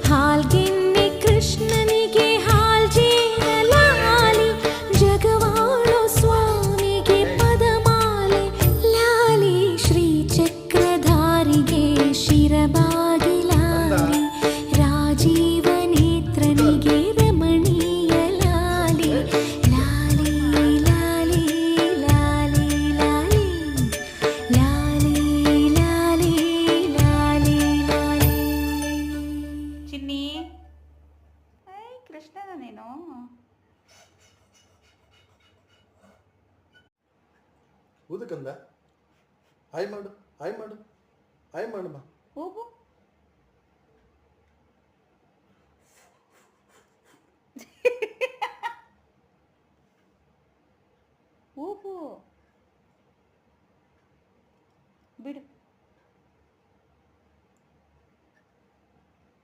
ಹಾಲ್ಗೆನ್ನೆ ಕೃಷ್ಣನಿಗೆ ಹಾಲ್ಜೇನಲಾಲಿ ಜಗವಾಳೋ ಸ್ವಾಮಿಗೆ ಪದಮಾಲೆ ಲಾಲಿ ಶ್ರೀ ಚಕ್ರಧಾರಿಗೆ ಶಿರಬಾಗಿಲಾಲಿ ರಾಜೀವ ನೇತ್ರನಿಗೆ ರಮಣೀಯ ಲಾಲಿ ಲಾಲಿ ಲಾಲಿ ಲಾಲಿ ಲಾಲಿ ಲಾಲಿ ಲಾಲಿ ಲಾಲಿ ಲಾಲಿ. ಚಿನ್ನಿ ಕೃಷ್ಣನ ನೀನು ಊದಕಂದ ಹಾಯ್ ಮಾಡು ಹಾಯ್ ಮಾಡು ಹಾಯ್ ಮಾಡಮ್ಮ ಹೋಗು